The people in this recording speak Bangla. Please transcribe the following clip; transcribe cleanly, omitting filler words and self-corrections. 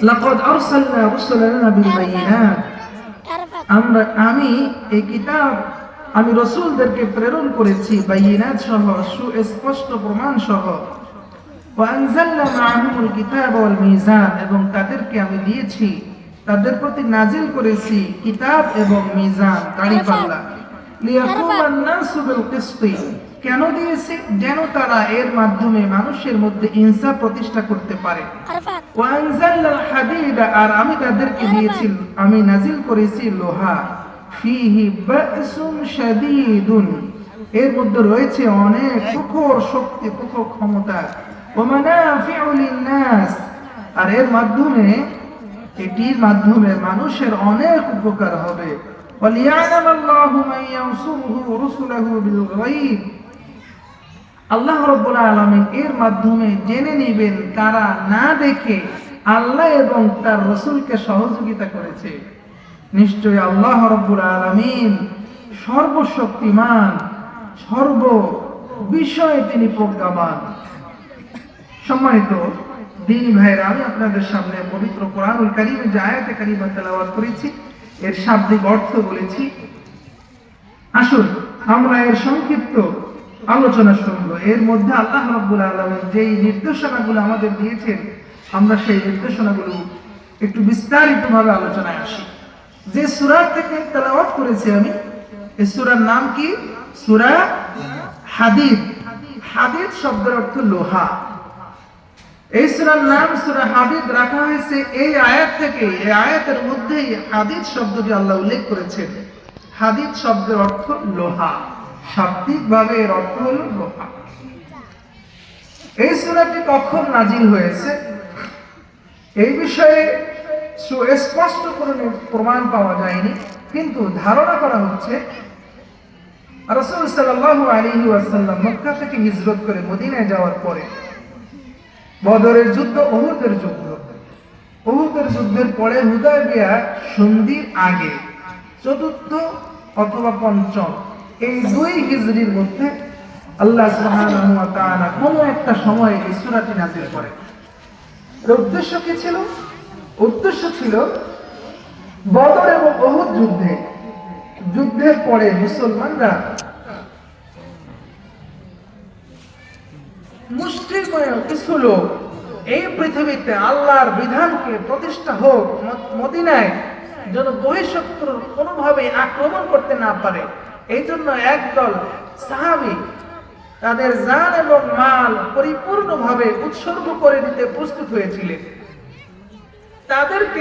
লাকাদ আরসালনা রুসুলানা বিল বায়িনাত, আমি এই কিতাব, আমি রাসূলদেরকে প্রেরণ করেছি বায়িনাত সহ, সুস্পষ্ট প্রমাণ সহ। ওয়া আনজালনা মাআহুমুল কিতাব ওয়াল মিজান, এবং তাদেরকে আমি দিয়েছি, তাদের প্রতি নাজিল করেছি কিতাব এবং মিজান, দাঁড়িপাল্লা। লিয়াকুমান নাসু বিল কিসতি, কেন দিয়েছি? যেন তারা এর মাধ্যমে মানুষের মধ্যে ইনসাফ প্রতিষ্ঠা করতে পারে। ওয়া আনজালনাল হাদীদা, আর আমি তাদেরকে দিয়েছি, আমি নাজিল করেছি লোহা। ফীহি বা'সুন শাদীদুন, এর মধ্যে রয়েছে অনেক প্রখর শক্তি, প্রখর ক্ষমতা। ওয়া মানাফিউ লিন-নাস, আর এর মাধ্যমে, এটির মাধ্যমে মানুষের অনেক উপকার হবে। ওয়ালিয়া'লামাল্লাহু মান ইয়ানসুরুহু রুসুলাহু বিল গায়ব, আল্লাহ রাব্বুল আলামিন এর মাধ্যমে জেনে নেবেন কারা না দেখে আল্লাহ এবং তার রাসূলকে সহযোগিতা করেছে। নিশ্চয়ই আল্লাহ রাব্বুল আলামিন সর্বশক্তিমান, সর্ব বিষয়ে তিনি প্রজ্ঞাবান। সম্মানিত দ্বীনী ভাইরা, আমি আপনাদের সামনে পবিত্র কোরআনুল কারীমের যে আয়াতে কারিমা তেলাওয়াত করেছি, এর শাব্দিক অর্থ বলেছি। আসুন আমরা এর সংক্ষিপ্ত আলোচনা শুনবো। এর মধ্যে আল্লাহ রাব্বুল আলামিন যেই নির্দেশনাগুলো আমাদের দিয়েছেন, আমরা সেই নির্দেশনাগুলো একটু বিস্তারিতভাবে আলোচনায় আসি। যে সূরা থেকে তেলাওয়াত করেছি আমি, এই সূরার নাম কি? সূরা হাদীদ। হাদীদ শব্দের অর্থ লোহা। এই সূরার নাম সূরা হাদীদ রাখা হয়েছে এই আয়াত থেকে। এই আয়াতের মধ্যেই হাদীদ শব্দটি আল্লাহ উল্লেখ করেছেন। হাদীদ শব্দের অর্থ লোহা, শাব্দিকভাবে এর অর্থ হলো লোহা। এই সূরাটি কখন নাজিল হয়েছে এই বিষয়ে সুস্পষ্ট কোনো প্রমাণ পাওয়া যায়নি, কিন্তু ধারণা করা হচ্ছে রাসূল সাল্লাল্লাহু আলাইহি ওয়াসাল্লাম মক্কা থেকে হিজরত করে মদিনায় যাওয়ার পরে বদরের যুদ্ধ, উহুদের যুদ্ধ, উহুদের যুদ্ধের পরে হুদায়বিয়া সন্ধির আগে, চতুর্থ অথবা পঞ্চম, এই দুই হিজরির মধ্যে আল্লাহ সুবহানাহু ওয়া তাআলা কোন একটা সময়ে এই সূরাটি নাযিল করেন। এর উদ্দেশ্য কি ছিল? উদ্দেশ্য ছিল বদর এবং উহুদ যুদ্ধের পরে মুসলমানরা মুসলিম কিছু লোক এই পৃথিবীতে আল্লাহর বিধানকে প্রতিষ্ঠা হোক, মদিনায় যেন বহিঃশত্রু কোনোভাবে আক্রমণ করতে না পারে, এই জন্য একদল সাহাবী তাদের জান এবং মাল পরিপূর্ণভাবে উৎসর্গ করে দিতে প্রস্তুত হয়েছিলেন। তাদেরকে